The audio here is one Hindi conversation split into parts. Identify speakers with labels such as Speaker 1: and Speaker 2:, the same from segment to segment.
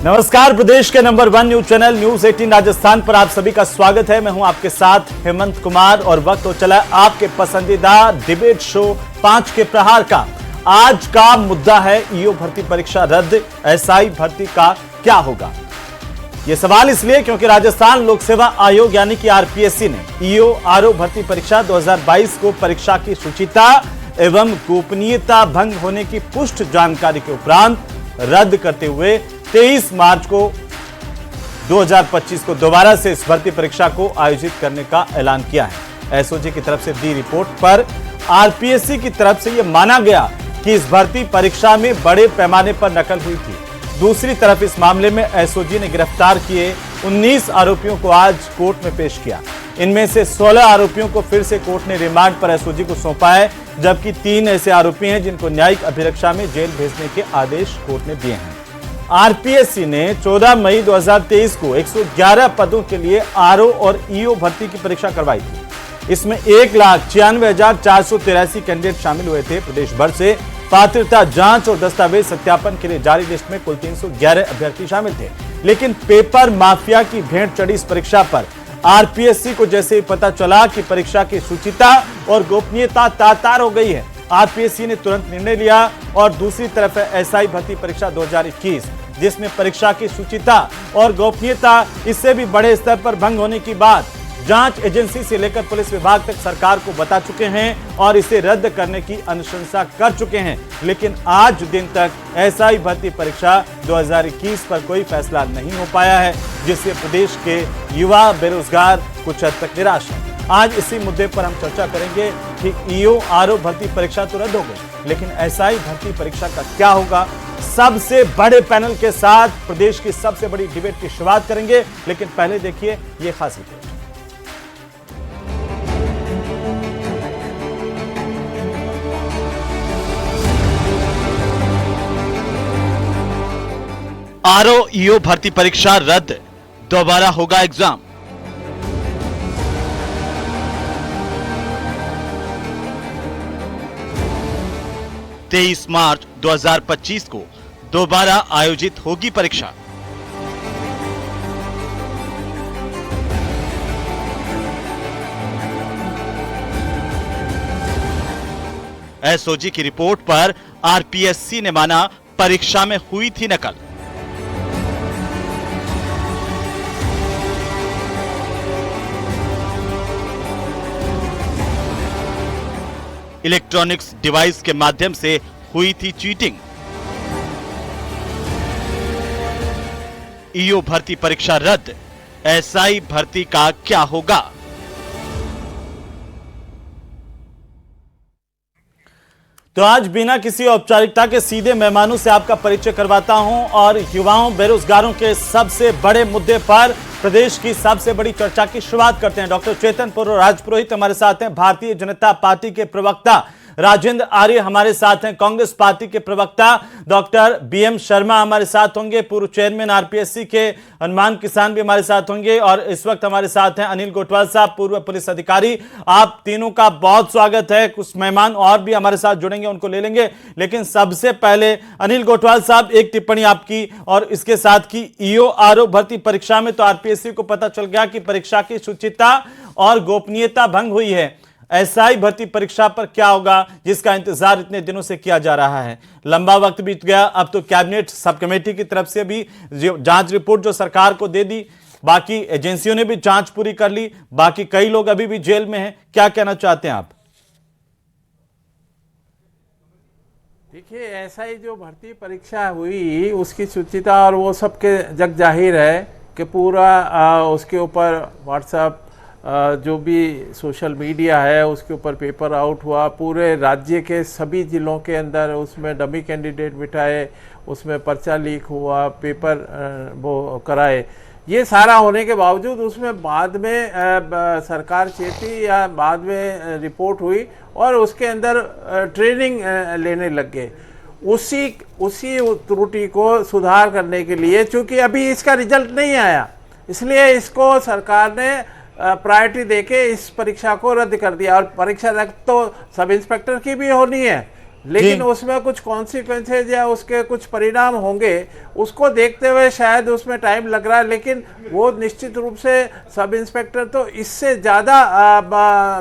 Speaker 1: नमस्कार, प्रदेश के number 1 news channel news 18 Rajasthan पर आप सभी का स्वागत है। मैं हूं आपके साथ हेमंत कुमार और वक्त हो चला आपके पसंदीदा डिबेट शो 5 के प्रहार का। आज का मुद्दा है ईओ भर्ती परीक्षा रद्द, एसआई भर्ती का क्या होगा। यह सवाल इसलिए क्योंकि राजस्थान लोक सेवा आयोग यानी कि आरपीएससी ने ईओ आरओ भर्ती परीक्षा 2022 को परीक्षा की शुचिता एवं गोपनीयता भंग होने की पुष्ट जानकारी के उपरांत रद्द करते हुए 23 मार्च को 2025 को दोबारा से इस भर्ती परीक्षा को आयोजित करने का ऐलान किया है। एसओजी की तरफ से दी रिपोर्ट पर आरपीएससी की तरफ से यह माना गया कि इस भर्ती परीक्षा में बड़े पैमाने पर नकल हुई थी। दूसरी तरफ इस मामले में एसओजी ने गिरफ्तार किए 19 आरोपियों को आज कोर्ट में पेश किया। इनमें से 16 आरोपियों को फिर से कोर्ट ने रिमांड पर एसओजी को सौंपा है, जबकि 3 ऐसे आरोपी हैं जिनको न्यायिक अभिरक्षा में जेल भेजने के आदेश कोर्ट ने दिए हैं। आरपीएससी ने 14 मई 2023 को 111 पदों के लिए आरओ और ईओ भर्ती की परीक्षा करवाई थी। इसमें 1,96,483 कैंडिडेट शामिल हुए थे। प्रदेश भर से पात्रता जांच और दस्तावेज सत्यापन के लिए जारी लिस्ट में कुल 311 अभ्यर्थी शामिल थे। लेकिन पेपर माफिया की भेंट चढ़ी इस परीक्षा पर आरपीएससी को जैसे ही पता चला कि परीक्षा की शुचिता और गोपनीयता तार हो गई है, आरपीएससी ने तुरंत निर्णय लिया। और दूसरी तरफ है एसआई भर्ती परीक्षा 2021, जिसमें परीक्षा की शुचिता और गोपनीयता इससे भी बड़े स्तर पर भंग होने की बात जांच एजेंसी से लेकर पुलिस विभाग तक सरकार को बता चुके हैं और इसे रद्द करने की अनुशंसा कर चुके हैं। लेकिन आज दिन तक एसआई भर्ती परीक्षा 2021 पर कोई फैसला नहीं हो पाया है, जिससे प्रदेश के युवा बेरोजगार कुछ हद तक निराश हैं। आज इसी मुद्दे पर हम चर्चा करेंगे कि ईओ आरओ भर्ती परीक्षा तो रद्द हो गई, लेकिन एसआई भर्ती परीक्षा का क्या होगा। सबसे बड़े पैनल के साथ प्रदेश की सबसे बड़ी डिबेट की शुरुआत करेंगे, लेकिन पहले देखिए ये खास रिपोर्ट। आरओ ईओ भर्ती परीक्षा रद्द, दोबारा होगा एग्जाम। तेईस मार्च 2025 को दोबारा आयोजित होगी परीक्षा। एसओजी की रिपोर्ट पर आरपीएससी ने माना परीक्षा में हुई थी नकल। इलेक्ट्रॉनिक्स डिवाइस के माध्यम से हुई थी चीटिंग। ईओ भर्ती परीक्षा रद्द, एसआई भर्ती का क्या होगा। तो आज बिना किसी औपचारिकता के सीधे मेहमानों से आपका परिचय करवाता हूं और युवाओं बेरोजगारों के सबसे बड़े मुद्दे पर प्रदेश की सबसे बड़ी चर्चा की शुरुआत करते हैं। डॉक्टर चेतन राजपुरोहित हमारे साथ हैं, भारतीय जनता पार्टी के प्रवक्ता राजेंद्र आर्य हमारे साथ हैं, कांग्रेस पार्टी के प्रवक्ता डॉक्टर बीएम शर्मा हमारे साथ होंगे, पूर्व चेयरमैन आरपीएससी के हनुमान किसान भी हमारे साथ होंगे, और इस वक्त हमारे साथ हैं अनिल गोटवाल साहब, पूर्व पुलिस अधिकारी। आप तीनों का बहुत स्वागत है। कुछ मेहमान और भी हमारे साथ जुड़ेंगे, उनको ले लेंगे, लेकिन सबसे पहले अनिल गोटवाल साहब एक टिप्पणी आपकी और इसके साथ की ईओ आरओ भर्ती परीक्षा में तो आरपीएससी को पता चल गया कि परीक्षा की शुचिता और गोपनीयता भंग हुई है। एसआई भर्ती परीक्षा पर क्या होगा, जिसका इंतजार इतने दिनों से किया जा रहा है। लंबा वक्त बीत गया, अब तो कैबिनेट सब कमेटी की तरफ से भी जांच रिपोर्ट जो सरकार को दे दी, बाकी एजेंसियों ने भी जांच पूरी कर ली, बाकी कई लोग अभी भी जेल में हैं। क्या कहना चाहते हैं आप?
Speaker 2: देखिए, एसआई जो भर्ती परीक्षा हुई उसकी शुचिता और वो सबके जग जाहिर है कि पूरा उसके ऊपर व्हाट्सएप जो भी सोशल मीडिया है उसके ऊपर पेपर आउट हुआ, पूरे राज्य के सभी जिलों के अंदर उसमें डमी कैंडिडेट बिठाए, उसमें पर्चा लीक हुआ, पेपर वो कराए। ये सारा होने के बावजूद उसमें बाद में सरकार चेती या बाद में रिपोर्ट हुई और उसके अंदर ट्रेनिंग लेने लग गए। उसी त्रुटि को सुधार करने के लिए, चूंकि अभी इसका रिजल्ट नहीं आया, इसलिए इसको सरकार ने प्रायोरिटी देके इस परीक्षा को रद्द कर दिया। और परीक्षा रद्द तो सब इंस्पेक्टर की भी होनी है, लेकिन उसमें कुछ कॉन्सिक्वेंसेज या उसके कुछ परिणाम होंगे, उसको देखते हुए शायद उसमें टाइम लग रहा है। लेकिन वो निश्चित रूप से सब इंस्पेक्टर तो इससे ज़्यादा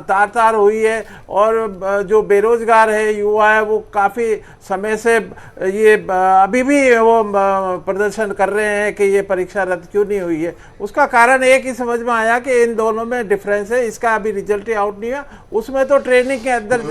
Speaker 2: तार तार हुई है, और जो बेरोजगार है, युवा है, वो काफ़ी समय से ये अभी भी वो प्रदर्शन कर रहे हैं कि ये परीक्षा रद्द क्यों नहीं हुई है। उसका कारण एक ही समझ में आया कि इन दोनों में डिफरेंस है, इसका अभी रिजल्ट ही आउट नहीं हुआ। उसमें तो ट्रेनिंग के अंदर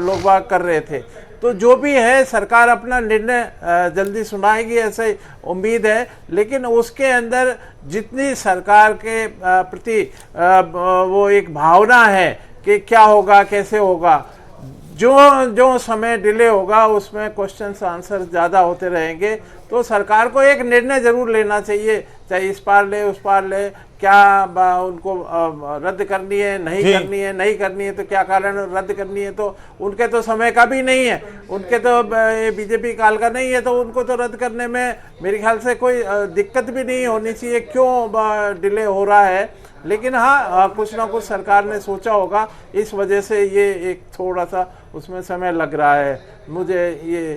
Speaker 2: लोग बाग कर रहे थे। तो जो भी है, सरकार अपना निर्णय जल्दी सुनाएगी, ऐसे उम्मीद है। लेकिन उसके अंदर जितनी सरकार के प्रति वो एक भावना है कि क्या होगा, कैसे होगा, जो समय डिले होगा उसमें क्वेश्चंस आंसर ज़्यादा होते रहेंगे। तो सरकार को एक निर्णय जरूर लेना चाहिए, चाहे इस पार ले उस पार ले, क्या उनको रद्द करनी है, नहीं करनी है तो क्या कारण रद्द करनी है। तो उनके तो समय का भी नहीं है, उनके तो बीजेपी काल का नहीं है, तो उनको तो रद्द करने में मेरे ख्याल से कोई दिक्कत भी नहीं होनी चाहिए। क्यों डिले हो रहा है? लेकिन हाँ, कुछ ना कुछ सरकार ने सोचा होगा, इस वजह से ये एक थोड़ा सा उसमें समय लग रहा है। मुझे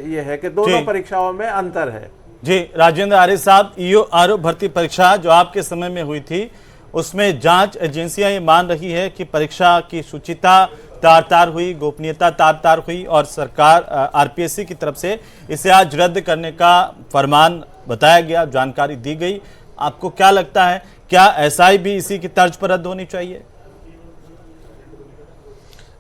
Speaker 2: ये है कि दोनों परीक्षाओं में अंतर है।
Speaker 1: जी राजेंद्र आर्य साहब, ईओआरओ भर्ती परीक्षा जो आपके समय में हुई थी, उसमें जांच एजेंसियां ये मान रही है कि परीक्षा की शुचिता तार तार हुई, गोपनीयता तार तार हुई, और सरकार आरपीएससी की तरफ से इसे आज रद्द करने का फरमान बताया गया, जानकारी दी गई। आपको क्या लगता है, क्या एसआई भी इसी की तर्ज पर रद्द होनी चाहिए?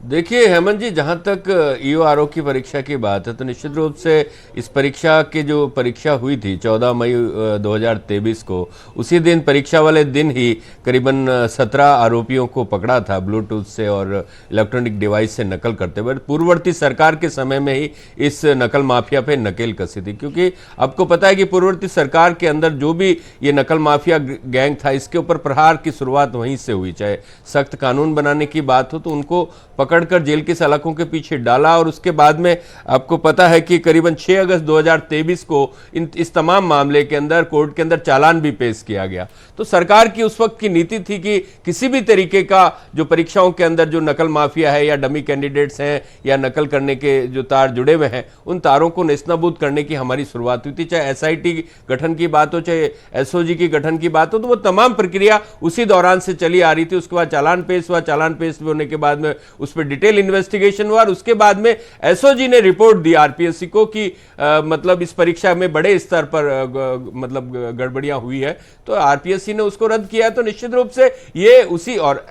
Speaker 3: देखिए हेमंत जी, जहाँ तक ईओआरओ की परीक्षा की बात है तो निश्चित रूप से इस परीक्षा की जो परीक्षा हुई थी 14 मई 2023 को, उसी दिन परीक्षा वाले दिन ही करीबन 17 आरोपियों को पकड़ा था ब्लूटूथ से और इलेक्ट्रॉनिक डिवाइस से नकल करते हुए। पूर्ववर्ती सरकार के समय में ही इस नकल माफिया पे नकेल कसी थी, क्योंकि आपको पता है कि पूर्ववर्ती सरकार के अंदर जो भी ये नकल माफिया गैंग था, इसके ऊपर प्रहार की शुरुआत वहीं से हुई। चाहे सख्त कानून बनाने की बात हो तो उनको पकड़कर जेल की सलाखों के पीछे डाला, और उसके बाद में आपको पता है कि करीबन 6 अगस्त 2023 को इस तमाम मामले के अंदर कोर्ट के अंदर चालान भी पेश किया गया। तो सरकार की उस वक्त की नीति थी कि किसी भी तरीके का जो परीक्षाओं के अंदर जो नकल माफिया है या डमी कैंडिडेट्स हैं या नकल करने के जो तार जुड़े हुए हैं, उन तारों को नेस्तनाबूद करने की हमारी शुरुआत हुई थी। चाहे एसआईटी गठन की बात हो, चाहे एसओजी की गठन की बात हो, तो वो तमाम प्रक्रिया उसी दौरान से चली आ रही थी। उसके बाद चालान पेश हुआ, चालान पेश होने के बाद में उस पर डिटेल इन्वेस्टिगेशन हुआ, और उसके बाद में एसओजी ने रिपोर्ट दी आरपीएससी को कि मतलब इस परीक्षा में बड़े स्तर पर मतलब गड़बड़ियां हुई है, तो आरपीएससी ने उसको रद्द किया। तो निश्चित रूप से ये उसी, और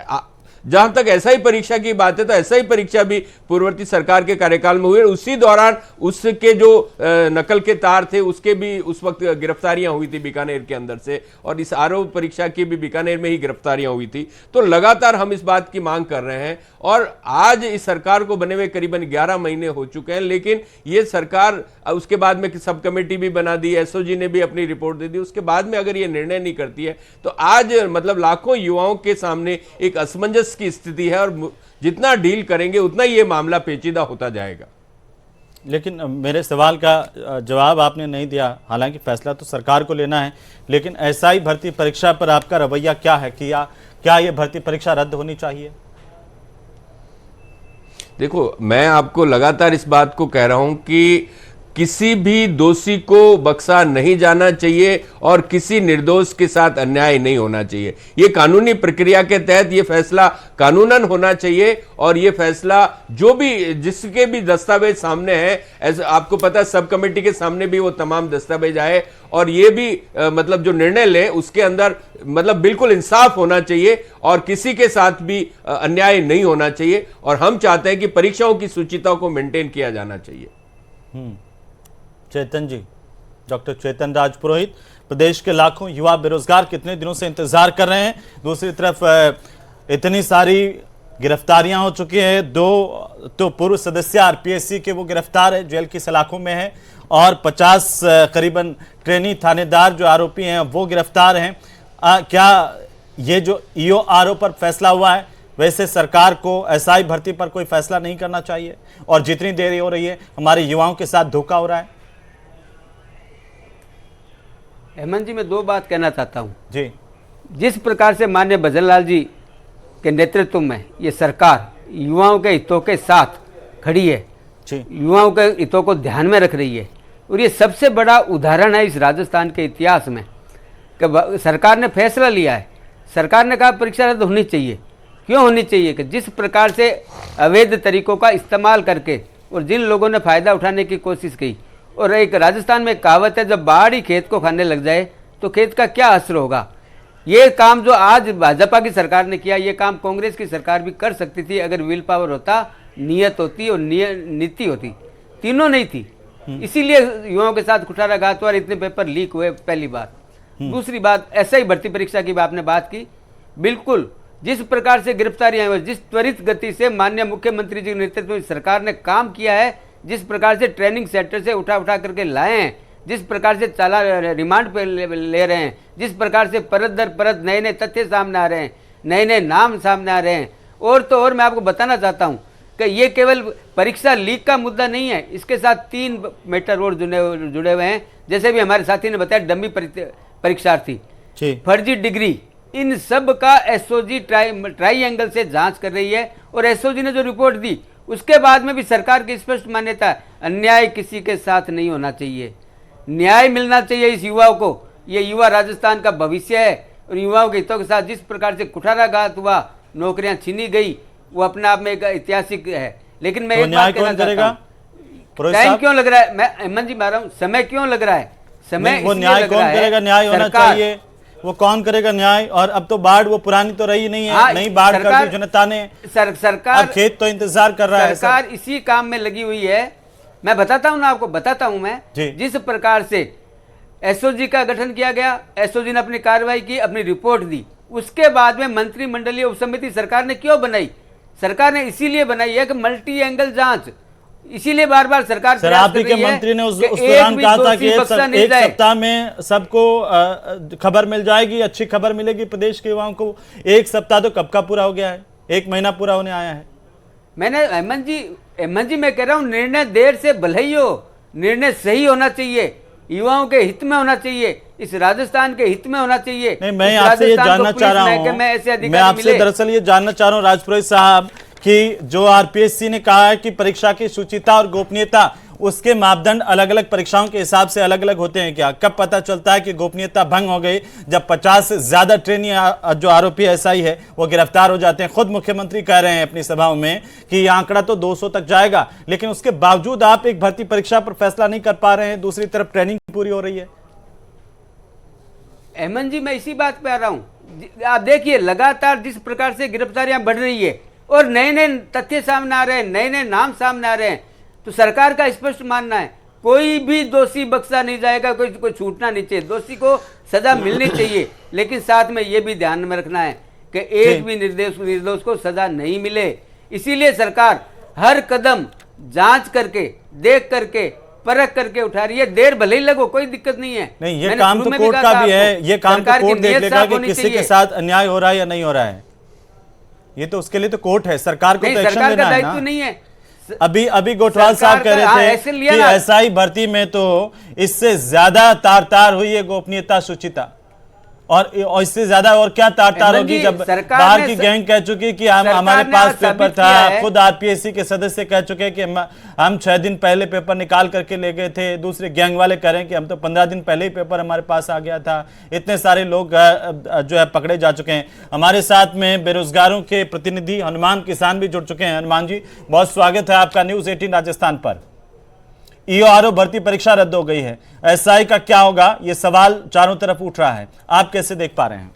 Speaker 3: जहां तक एसआई परीक्षा की बात है तो एसआई परीक्षा भी पूर्ववर्ती सरकार के कार्यकाल में हुई। उसी दौरान उसके जो नकल के तार थे उसके भी उस वक्त गिरफ्तारियां हुई थी बीकानेर के अंदर से, और इस आरओ परीक्षा की भी बीकानेर में ही गिरफ्तारियां हुई थी। तो लगातार हम इस बात की मांग कर रहे हैं, और आज इस सरकार को बने हुए करीबन 11 महीने हो चुके हैं, लेकिन ये सरकार उसके बाद में सब कमेटी भी बना दी, एसओजी ने भी अपनी रिपोर्ट दे दी, उसके बाद में अगर ये निर्णय नहीं करती है तो आज मतलब लाखों युवाओं के सामने एक असमंजस की स्थिति है, और जितना डील करेंगे उतना ये मामला पेचीदा होता जाएगा।
Speaker 1: लेकिन मेरे सवाल का जवाब आपने नहीं दिया। हालांकि फैसला तो सरकार को लेना है, लेकिन एसआई भर्ती परीक्षा पर आपका रवैया क्या है कि क्या ये भर्ती परीक्षा रद्द होनी चाहिए?
Speaker 3: देखो, मैं आपको लगातार इस बात को कह रहा हूं कि किसी भी दोषी को बख्शा नहीं जाना चाहिए और किसी निर्दोष के साथ अन्याय नहीं होना चाहिए। ये कानूनी प्रक्रिया के तहत ये फैसला कानूनन होना चाहिए, और ये फैसला जो भी जिसके भी दस्तावेज सामने हैं, आपको पता है सब कमेटी के सामने भी वो तमाम दस्तावेज आए, और ये भी मतलब जो निर्णय ले उसके अंदर मतलब बिल्कुल इंसाफ होना चाहिए और किसी के साथ भी अन्याय नहीं होना चाहिए। और हम चाहते हैं कि परीक्षाओं की शुचिता को मेंटेन किया जाना चाहिए।
Speaker 1: चेतन जी, डॉक्टर चेतन राज पुरोहित, प्रदेश के लाखों युवा बेरोजगार कितने दिनों से इंतजार कर रहे हैं। दूसरी तरफ इतनी सारी गिरफ्तारियां हो चुकी हैं, 2 तो पूर्व सदस्य आरपीएससी के वो गिरफ्तार है, जेल की सलाखों में है, और 50 करीबन ट्रेनी थानेदार जो आरोपी हैं वो गिरफ्तार हैं। क्या ये जो ईओआरओ पर फैसला हुआ है, वैसे सरकार को एसआई भर्ती पर कोई फैसला नहीं करना चाहिए? और जितनी देरी हो रही है हमारे युवाओं के साथ धोखा हो रहा है।
Speaker 4: हेमंत जी, मैं 2 बात कहना चाहता हूँ
Speaker 1: जी।
Speaker 4: जिस प्रकार से माननीय भजनलाल जी के नेतृत्व में ये सरकार युवाओं के हितों के साथ खड़ी है,
Speaker 1: जी।
Speaker 4: युवाओं के हितों को ध्यान में रख रही है। और ये सबसे बड़ा उदाहरण है इस राजस्थान के इतिहास में कि सरकार ने फैसला लिया है। सरकार ने कहा परीक्षा रद्द होनी चाहिए। क्यों होनी चाहिए? कि जिस प्रकार से अवैध तरीकों का इस्तेमाल करके और जिन लोगों ने फ़ायदा उठाने की कोशिश की, और एक राजस्थान में कहावत है, जब बाढ़ ही खेत को खाने लग जाए तो खेत का क्या असर होगा। ये काम जो आज भाजपा की सरकार ने किया, ये काम कांग्रेस की सरकार भी कर सकती थी अगर विल पावर होता, नियत होती और नीति होती। तीनों नहीं थी। इसीलिए युवाओं के साथ कुठाराघात हुआ, इतने पेपर लीक हुए। पहली बात। दूसरी बात, ऐसा ही भर्ती परीक्षा की आपने बात की, बिल्कुल जिस प्रकार से गिरफ्तारियां हुई, जिस त्वरित गति से माननीय मुख्यमंत्री जी के नेतृत्व में सरकार ने काम किया है, जिस प्रकार से ट्रेनिंग सेंटर से उठा करके लाए हैं, जिस प्रकार से चाला रिमांड पे ले रहे हैं, जिस प्रकार से परत दर परत नए नए तथ्य सामने आ रहे हैं, नए नए नाम सामने आ रहे हैं। और तो और मैं आपको बताना चाहता हूं कि ये केवल परीक्षा लीक का मुद्दा नहीं है, इसके साथ 3 मैटर और जुड़े हुए हैं। जैसे भी हमारे साथी ने बताया, डमी परीक्षार्थी, फर्जी डिग्री, इन सब का एसओजी ट्राइएंगल से जांच कर रही है। और एसओजी ने जो रिपोर्ट दी उसके बाद में भी सरकार की स्पष्ट मान्यता है, अन्याय किसी के साथ नहीं होना चाहिए, न्याय मिलना चाहिए इस युवाओं को। ये युवा राजस्थान का भविष्य है और युवाओं के हितों के साथ जिस प्रकार से कुठाराघात हुआ, नौकरियां छीनी गई, वो अपने आप में एक ऐतिहासिक है। लेकिन मैं एक बात कहना चाहता हूं, टाइम क्यों लग रहा है? मैं हेमंत जी मार रहा हूं, समय क्यों लग रहा है? समय
Speaker 1: वो न्याय कौन करेगा? न्याय होना चाहिए, वो कौन करेगा न्याय? और अब तो बाढ़ वो पुरानी तो रही नहीं है, नई बाढ़ कर दी जनता ने।
Speaker 4: सरकार,
Speaker 1: अब खेत तो इंतजार कर रहा है।
Speaker 4: सरकार इसी काम में लगी हुई है। मैं बताता हूं ना, आपको बताता हूं मैं, जिस प्रकार से एसओजी का गठन किया गया, एसओजी ने अपनी कार्रवाई की, अपनी रिपोर्ट दी, उसके बाद में मंत्रिमंडलीय उपसमिति सरकार ने क्यों बनाई? सरकार ने इसीलिए बनाई है कि मल्टी एंगल जांच, इसीलिए बार बार सरकार
Speaker 1: सर, आप ही के मंत्री ने उस दौरान कहा था कि एक सप्ताह में सबको खबर मिल जाएगी, अच्छी खबर मिलेगी प्रदेश के युवाओं को। एक सप्ताह तो कब का पूरा हो गया है, 1 महीना पूरा होने आया है।
Speaker 4: मैंने हेमंत जी मैं कह रहा हूं, निर्णय देर से भले ही हो, निर्णय सही होना चाहिए, युवाओं के हित में होना चाहिए, इस राजस्थान के हित में होना चाहिए।
Speaker 1: नहीं, मैं आपसे ये जानना चाह रहा हूँ, मैं आपसे दरअसल ये जानना चाह रहा हूँ राजपुरोहित साहब, कि जो आरपीएससी ने कहा है कि परीक्षा की शुचिता और गोपनीयता, उसके मापदंड अलग अलग परीक्षाओं के हिसाब से अलग अलग होते हैं क्या? कब पता चलता है कि गोपनीयता भंग हो गई? जब 50 से ज्यादा ट्रेनी जो आरोपी एसआई है वो गिरफ्तार हो जाते हैं। खुद मुख्यमंत्री कह रहे हैं अपनी सभाओं में कि यह आंकड़ा तो 200 तक जाएगा, लेकिन उसके बावजूद आप एक भर्ती परीक्षा पर फैसला नहीं कर पा रहे हैं, दूसरी तरफ ट्रेनिंग पूरी हो रही है।
Speaker 4: हेमंत जी, मैं इसी बात पे आ रहा हूं। आप देखिए, लगातार जिस प्रकार से गिरफ्तारियां बढ़ रही है और नए नए तथ्य सामने आ रहे हैं, नए नए नाम सामने आ रहे हैं, तो सरकार का स्पष्ट मानना है कोई भी दोषी बख्शा नहीं जाएगा, कोई छूटना नहीं चाहिए, दोषी को सजा मिलनी चाहिए। लेकिन साथ में ये भी ध्यान में रखना है कि एक भी निर्दोष को सजा नहीं मिले। इसीलिए सरकार हर कदम जांच करके, देख करके, परख करके उठा रही है। देर भले ही लगो, कोई दिक्कत नहीं है।
Speaker 1: नहीं, ये काम तो कोर्ट का भी है, ये काम तो कोर्ट देख लेगा कि किसी के साथ अन्याय हो रहा है या नहीं हो रहा है। ये तो उसके लिए तो कोर्ट है, सरकार को तो एक्शन लेना है ना। दायित्व नहीं है। अभी गोठवाल साहब कह रहे थे कि एसआई भर्ती में तो इससे ज्यादा तार हुई है गोपनीयता, शुचिता, और इससे ज्यादा और क्या तार होगी जब बाहर की गैंग कह चुकी कि हमारे पास पेपर था। खुद आरपीएससी के सदस्य कह चुके कि हम 6 दिन पहले पेपर निकाल करके ले गए थे। दूसरे गैंग वाले कह रहे हैं कि हम तो 15 दिन पहले ही पेपर हमारे पास आ गया था। इतने सारे लोग जो है पकड़े जा चुके हैं। हमारे साथ में बेरोजगारों के प्रतिनिधि हनुमान किसान भी जुड़ चुके हैं। हनुमान जी, बहुत स्वागत है आपका न्यूज 18 राजस्थान पर। ईओआरओ भर्ती परीक्षा रद्द हो गई है, एसआई का क्या होगा, ये सवाल चारों तरफ उठ रहा है, आप कैसे देख पा रहे हैं?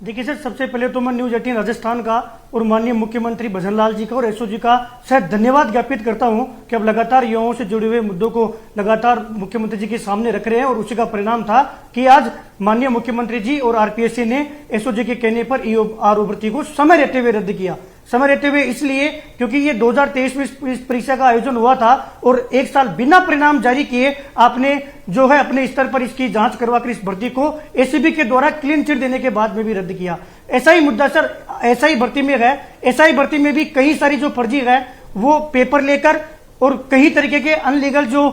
Speaker 5: देखिए सर, सबसे पहले तो मैं न्यूज 18 राजस्थान का और माननीय मुख्यमंत्री भजनलाल जी का और एसओजी का शायद धन्यवाद ज्ञापित करता हूं कि अब लगातार युवाओं से जुड़े हुए मुद्दों को लगातार मुख्यमंत्री जी के सामने रख रहे हैं। और उसी का परिणाम था कि आज माननीय मुख्यमंत्री जी और आरपीएससी ने एसओजी के कहने पर ईओआरओ भर्ती को समय रहते हुए रद्द किया। समय रहते हुए इसलिए क्योंकि ये 2023 में इस परीक्षा का आयोजन हुआ था और 1 साल बिना परिणाम जारी किए आपने जो है अपने स्तर पर इसकी जांच करवाकर इस भर्ती को एसीबी के द्वारा क्लीन चिट देने के बाद में भी रद्द किया। ऐसा ही मुद्दा सर एसआई भर्ती में है। एसआई भर्ती में भी कई सारी जो फर्जी है वो पेपर लेकर और कई तरीके के अनलीगल जो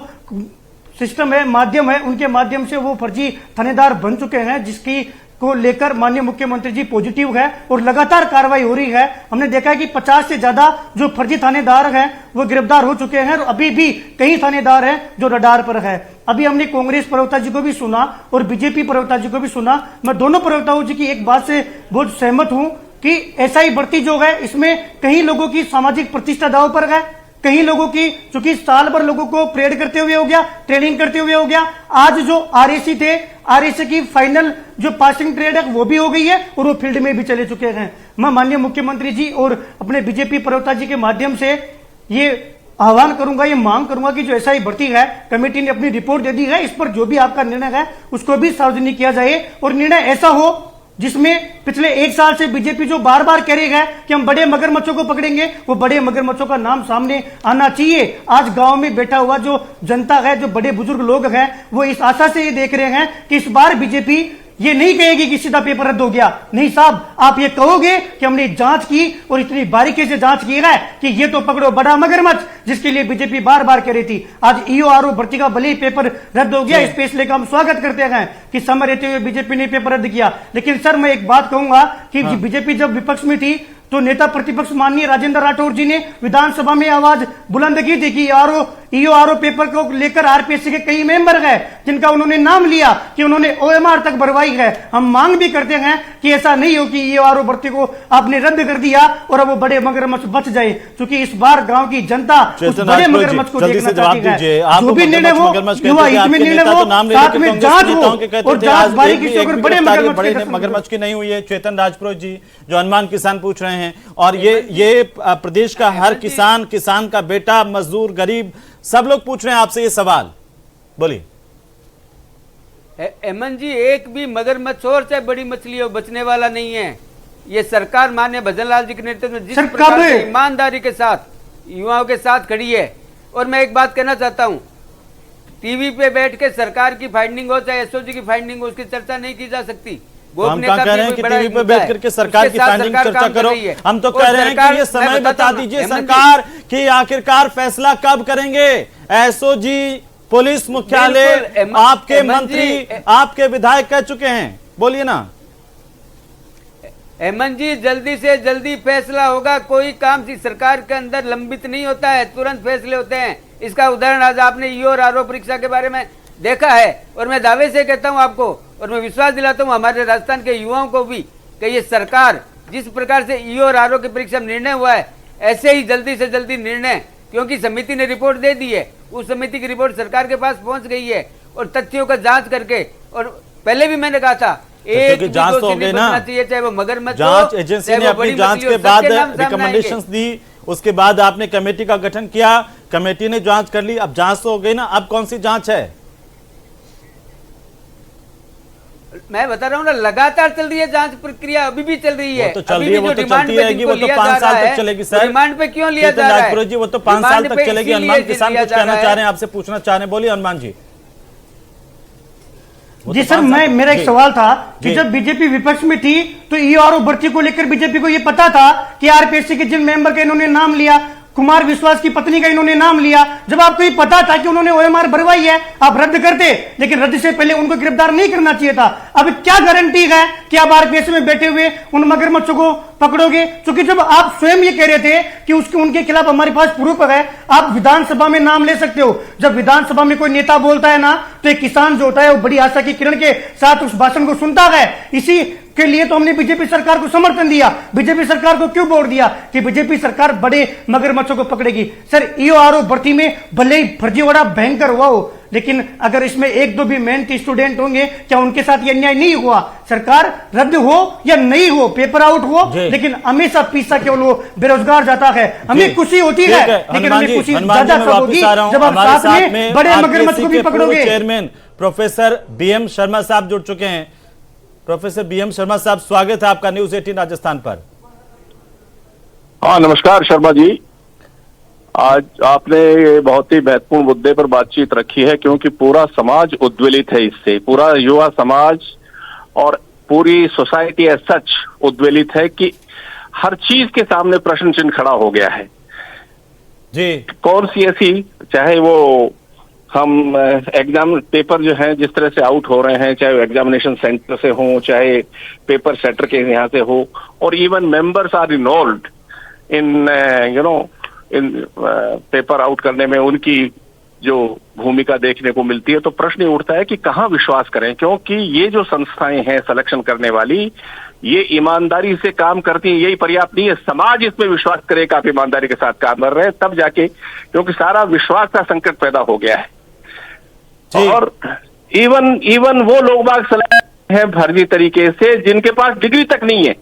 Speaker 5: सिस्टम है, माध्यम है, उनके माध्यम से वो फर्जी थानेदार बन चुके हैं, जिसकी को लेकर माननीय मुख्यमंत्री जी पॉजिटिव है और लगातार कार्रवाई हो रही है। हमने देखा है कि 50 से ज्यादा जो फर्जी थानेदार हैं वो गिरफ्तार हो चुके हैं और अभी भी कई थानेदार हैं जो रडार पर है। अभी हमने कांग्रेस प्रवक्ता जी को भी सुना और बीजेपी प्रवक्ता जी को भी सुना। मैं दोनों प्रवक्ताओं जी की एक बात से बहुत सहमत हूं कि एसआई भर्ती जो है इसमें कई लोगों की सामाजिक प्रतिष्ठा दांव पर है, कई लोगों की चूंकि साल भर लोगों को परेड करते हुए हो गया, ट्रेनिंग करते हुए हो गया। आज जो आरएसी थे, आरएसी की फाइनल जो पासिंग ट्रेड है वो भी हो गई है और वो फील्ड में भी चले चुके हैं। मैं माननीय मुख्यमंत्री जी और अपने बीजेपी प्रवक्ता जी के माध्यम से ये आह्वान करूंगा, ये मांग करूंगा कि जो एसआई भर्ती है कमेटी ने अपनी रिपोर्ट दे दी है, इस पर जो भी आपका निर्णय है उसको भी सार्वजनिक किया जाए और निर्णय ऐसा हो जिसमें पिछले 1 साल से बीजेपी जो बार बार कह रही है कि हम बड़े मगरमच्छों को पकड़ेंगे, वो बड़े मगरमच्छों का नाम सामने आना चाहिए। आज गांव में बैठा हुआ जो जनता है, जो बड़े बुजुर्ग लोग हैं, वो इस आशा से ये देख रहे हैं कि इस बार बीजेपी ये नहीं कहेगी कि सीधा पेपर रद्द हो गया। नहीं साहब, आप ये कहोगे कि हमने जांच की और इतनी बारीकी से जांच की है कि ये तो पकड़ो बड़ा मगरमच्छ, जिसके लिए बीजेपी बार बार कह रही थी। आज ईओआरओ भर्ती का भले ही पेपर रद्द हो गया, इस फैसले का हम स्वागत करते हैं कि समय रहते हुए बीजेपी ने पेपर रद्द किया। लेकिन सर मैं एक बात कहूंगा कि बीजेपी जब विपक्ष में थी तो नेता प्रतिपक्ष माननीय राजेंद्र राठौर जी ने विधानसभा में आवाज बुलंद की थी कि ईओआरओ पेपर को लेकर आरपीएससी के कई मेंबर हैं जिनका उन्होंने नाम लिया कि उन्होंने ओएमआर तक भरवाई है। हम मांग भी करते हैं कि ऐसा नहीं हो कि ईओआरओ भर्ती को आपने रद्द कर दिया और अब वो बड़े मगरमच्छ बच जाए, क्योंकि इस बार गांव की जनता उस बड़े मगरमच्छ को देखना चाहती है। जो भी निर्णय हो, युवा हित में निर्णय हो, साथ में जांच हो और जांच बारीकी से अगर बड़े
Speaker 1: मगरमच्छ की नहीं हुई है। चेतन राजपुरोहित जी जो हनुमान किसान पूछ रहे हैं, और ये प्रदेश का हर किसान का बेटा, मजदूर, गरीब, सब लोग पूछ रहे हैं आपसे ये सवाल, बोलिए।
Speaker 4: हेमंत जी, एक भी मगरमच्छ और चाहे बड़ी मछली हो बचने वाला नहीं है। ये सरकार माननीय भजनलाल जी के नेतृत्व में जिस प्रकार से ईमानदारी के साथ युवाओं के साथ खड़ी है। और मैं एक बात कहना चाहता हूं, टीवी पे बैठ के सरकार की फाइंडिंग हो चाहे एसओजी की फाइंडिंग हो, उसकी चर्चा नहीं की जा सकती।
Speaker 1: हम कह रहे हैं कि टीवी पे बैठ करके सरकार की फाइंडिंग चर्चा करो। हम तो कह रहे हैं कि ये समय बता दीजिए सरकार कि आखिरकार फैसला कब करेंगे। एसओजी, पुलिस मुख्यालय, आपके मंत्री, आपके विधायक कह चुके हैं, बोलिए ना।
Speaker 4: हेमंत जी, जल्दी से जल्दी फैसला होगा। कोई काम सी सरकार के अंदर लंबित नहीं होता है, तुरंत फैसले होते हैं। इसका उदाहरण आज आपने ईओआरओ परीक्षा के बारे में देखा है। और मैं दावे से कहता हूं आपको, और मैं विश्वास दिलाता हूं हमारे राजस्थान के युवाओं को भी, कि ये सरकार जिस प्रकार से ईओआरओ की परीक्षा में निर्णय हुआ है, ऐसे ही जल्दी से जल्दी निर्णय, क्योंकि समिति ने रिपोर्ट दे दी है, उस समिति की रिपोर्ट सरकार के पास पहुंच गई है और तथ्यों का जांच करके, और पहले भी मैंने कहा था एक
Speaker 1: जांच तो हो गई ना,
Speaker 4: चाहे वो मगरमच्छ,
Speaker 1: जांच एजेंसी ने अपनी जांच के बाद रिकमेंडेशंस दी, उसके बाद आपने कमेटी का गठन किया, कमेटी ने जांच कर ली, अब जांच तो हो गई ना। अब कौन सी जांच है?
Speaker 4: मैं बता रहा हूँ ना, लगातार चल रही है जांच प्रक्रिया, अभी भी चल रही है।
Speaker 1: वो तो चल रही है, वो तो चलती रहेगी, वो तो 5 साल तक चलेगी सर।
Speaker 4: रिमांड पे क्यों लिया जा रहा है?
Speaker 1: जी वो तो 5 साल तक चलेगी। हनुमान किसान कुछ कहना चाह रहे हैं, आपसे पूछना चाह रहे हैं, बोलिए हनुमान जी।
Speaker 5: जी सर, मेरा एक सवाल था कि जब बीजेपी विपक्ष में थी तो ईओआरओ भर्ती को लेकर बीजेपी को यह पता था कि आरपीएससी के जिन मेंबर का इन्होंने नाम लिया, कुमार विश्वास की पत्नी का इन्होंने नाम लिया, जब आपको ये पता था कि उन्होंने ओएमआर भरवाई है, आप रद्द करते, लेकिन रद्द से पहले उनको गिरफ्तार नहीं करना चाहिए था। अब क्या गारंटी है कि आप आरपीएससी में बैठे हुए उन मगरमच्छों को पकड़ोगे? क्योंकि जब आप स्वयं ये कह रहे थे कि उनके खिलाफ हमारे पास प्रूफ है, आप विधानसभा में नाम ले सकते हो। जब विधानसभा में कोई नेता बोलता है ना, तो एक किसान जो होता है वो बड़ी आशा की किरण के साथ उस भाषण को सुनता है। इसी के लिए तो हमने बीजेपी सरकार को समर्थन दिया। बीजेपी सरकार को क्यों वोट दिया? कि बीजेपी सरकार बड़े मगरमच्छों को पकड़ेगी। सर, ईओआरओ भर्ती में भले ही फर्जीवाड़ा भयंकर हुआ हो, लेकिन अगर इसमें 1-2 भी मेहनती स्टूडेंट होंगे, क्या उनके साथ ये अन्याय नहीं हुआ? सरकार रद्द हो या नहीं हो, पेपर आउट हो, लेकिन हमेशा पीछा केवल वो बेरोजगार जाता है। हमें खुशी होती है, लेकिन हमें खुशी ज्यादा तब होगी जब आप साथ में बड़े मगरमच्छ को भी पकड़ोगे।
Speaker 1: चेयरमैन प्रोफेसर बीएम शर्मा साहब जुड़ चुके हैं। प्रोफेसर बीएम शर्मा साहब, स्वागत है आपका न्यूज 18 राजस्थान पर।
Speaker 6: हाँ, नमस्कार शर्मा जी। आज आपने बहुत ही महत्वपूर्ण मुद्दे पर बातचीत रखी है, क्योंकि पूरा समाज उद्वेलित है इससे। पूरा युवा समाज और पूरी सोसाइटी एज सच उद्वेलित है कि हर चीज के सामने प्रश्न चिन्ह खड़ा हो गया है
Speaker 1: जी।
Speaker 6: कौन सी ऐसी, चाहे वो हम एग्जाम पेपर जो है जिस तरह से आउट हो रहे हैं, चाहे एग्जामिनेशन सेंटर से हो, चाहे पेपर सेटर के यहाँ से हो, और even members are involved in in paper out करने में उनकी जो भूमिका देखने को मिलती है, तो प्रश्न उठता है कि कहाँ विश्वास करें, क्योंकि ये जो संस्थाएं हैं सिलेक्शन करने वाली, ये ईमानदारी से काम करती हैं, यही पर्याप्त नहीं है। समाज इसमें विश्वास करे कि आप ईमानदारी के साथ काम कर रहे हैं, तब जाके, क्योंकि सारा विश्वास का संकट पैदा हो गया है। और इवन वो लोग बाग सिलेक्ट हैं फर्जी तरीके से जिनके पास डिग्री तक नहीं है,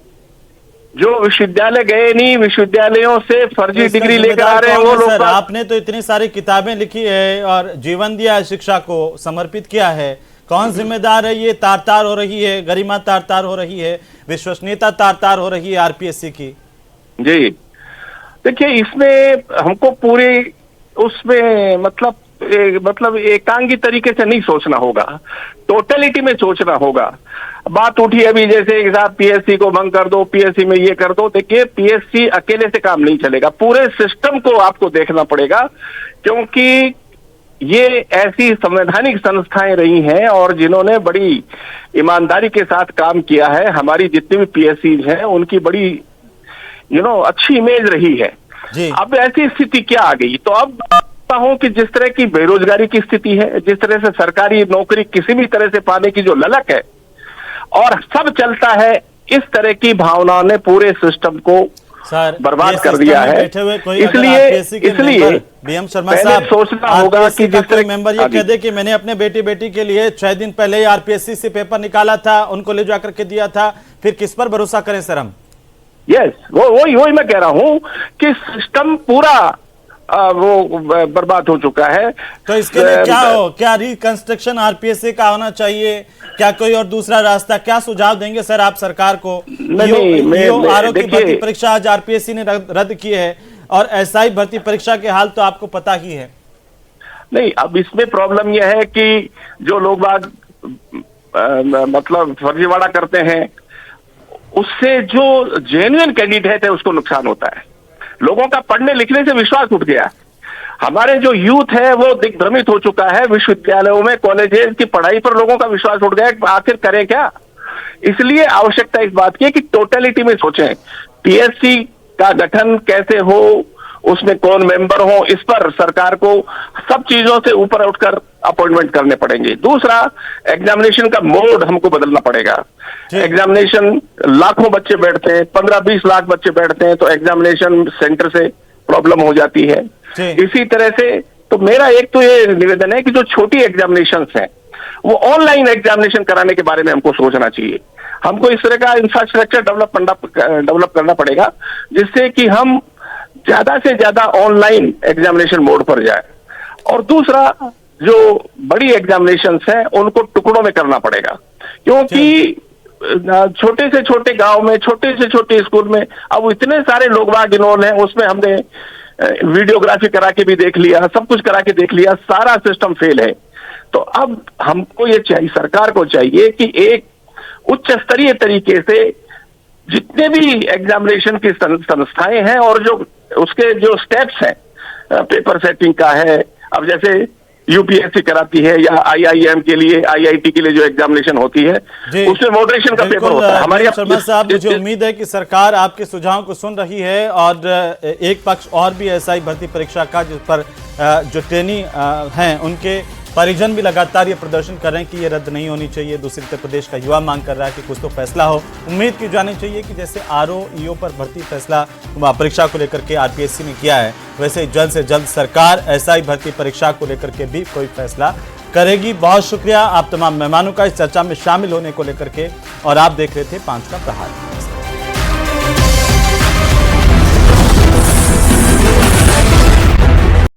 Speaker 6: जो विश्वविद्यालय गए नहीं, विश्वविद्यालयों से फर्जी डिग्री लेकर आ रहे हैं वो लोग।
Speaker 1: आपने तो इतनी सारी किताबें लिखी है और जीवन दिया है, शिक्षा को समर्पित किया है, कौन जिम्मेदार है? ये तार तार हो रही है, गरिमा तार तार हो रही है, विश्वसनीयता तार तार हो रही है आरपीएससी की।
Speaker 6: जी देखिए, इसमें हमको पूरे उसमें मतलब एकांगी तरीके से नहीं सोचना होगा, टोटलिटी में सोचना होगा। बात उठी अभी जैसे कि साहब पीएससी को भंग कर दो, पीएससी में ये कर दो। देखिए, पीएससी अकेले से काम नहीं चलेगा, पूरे सिस्टम को आपको देखना पड़ेगा, क्योंकि ये ऐसी संवैधानिक संस्थाएं रही हैं और जिन्होंने बड़ी ईमानदारी के साथ काम किया है। हमारी जितनी भी पीएससी हैं उनकी बड़ी अच्छी इमेज रही है
Speaker 1: जी।
Speaker 6: अब ऐसी स्थिति क्या आ गई? तो अब हूं कि जिस तरह की बेरोजगारी की स्थिति है, जिस तरह से सरकारी नौकरी किसी भी तरह से पाने की जो ललक है, और सब चलता है, इस तरह की भावना ने पूरे सिस्टम को बर्बाद कर दिया है। इसलिए
Speaker 1: बीएम शर्मा साहब,
Speaker 6: सोचना होगा कि जिस तरह
Speaker 1: मेंबर ये कह दे कि मैंने अपने बेटी के लिए 6 दिन पहले ही आरपीएससी से पेपर निकाला था, उनको ले जाकर के दिया था, फिर किस पर भरोसा करें सर हम?
Speaker 6: यस, वही मैं कह रहा हूं कि सिस्टम पूरा वो बर्बाद हो चुका है।
Speaker 1: तो इसके लिए क्या रिकंस्ट्रक्शन आरपीएससी का होना चाहिए? क्या कोई और दूसरा रास्ता? क्या सुझाव देंगे सर आप सरकार को? आरओ की भर्ती परीक्षा आज आरपीएससी ने रद्द की है और एसआई भर्ती परीक्षा के हाल तो आपको पता ही है।
Speaker 6: नहीं, अब इसमें प्रॉब्लम यह है कि जो लोग बाग मतलब फर्जीवाड़ा करते हैं, उससे जो जेन्युइन कैंडिडेट है उसको नुकसान होता है। लोगों का पढ़ने लिखने से विश्वास उठ गया। हमारे जो यूथ है वो दिग्भ्रमित हो चुका है। विश्वविद्यालयों में, कॉलेजेस की पढ़ाई पर लोगों का विश्वास उठ गया। आखिर करें क्या? इसलिए आवश्यकता इस बात की है कि टोटलिटी में सोचें, पीएससी का गठन कैसे हो, उसमें कौन मेंबर हो, इस पर सरकार को सब चीजों से ऊपर उठकर अपॉइंटमेंट करने पड़ेंगे। दूसरा, एग्जामिनेशन का मोड हमको बदलना पड़ेगा। एग्जामिनेशन लाखों बच्चे बैठते हैं, 15-20 लाख बच्चे बैठते हैं, तो एग्जामिनेशन सेंटर से प्रॉब्लम हो जाती है। इसी तरह से तो मेरा एक तो ये निवेदन है कि जो छोटी एग्जामिनेशंस हैं वो ऑनलाइन एग्जामिनेशन कराने के बारे में हमको सोचना चाहिए। हमको इस तरह का इंफ्रास्ट्रक्चर डेवलप करना पड़ेगा जिससे कि हम ज्यादा से ज्यादा ऑनलाइन एग्जामिनेशन मोड पर जाए। और दूसरा, जो बड़ी एग्जामिनेशंस हैं उनको टुकड़ों में करना पड़ेगा, क्योंकि छोटे से छोटे गांव में, छोटे से छोटे स्कूल में अब इतने सारे लोग बाग इन्वॉल्व हैं। उसमें हमने वीडियोग्राफी करा के भी देख लिया, सब कुछ करा के देख लिया, सारा सिस्टम फेल है। तो अब हमको ये चाहिए, सरकार को चाहिए कि एक उच्च स्तरीय तरीके से जितने भी एग्जामिनेशन की संस्थाएं हैं और जो उसके जो स्टेप्स हैं, पेपर सेटिंग का है, अब जैसे यूपीएससी कराती है या आईआईएम के लिए, आईआईटी के लिए जो एग्जामिनेशन होती है उसमें मॉडरेशन का पेपर होता है। हमारी
Speaker 1: शर्मा साहब, मुझे उम्मीद है कि सरकार आपके सुझाव को सुन रही है और एक पक्ष और भी एसआई भर्ती परीक्षा का, जिस पर जो ट्रेनी हैं उनके परिजन भी लगातार ये प्रदर्शन कर रहे हैं कि ये रद्द नहीं होनी चाहिए। दूसरी तरफ प्रदेश का युवा मांग कर रहा है कि कुछ तो फैसला हो। उम्मीद की जानी चाहिए कि जैसे आरओ ईओ पर भर्ती फैसला परीक्षा को लेकर के आरपीएससी ने किया है, वैसे जल्द से जल्द सरकार एसआई भर्ती परीक्षा को लेकर के भी कोई फैसला करेगी। बहुत शुक्रिया आप तमाम मेहमानों का इस चर्चा में शामिल होने को लेकर के, और आप देख रहे थे 5 का प्रहार।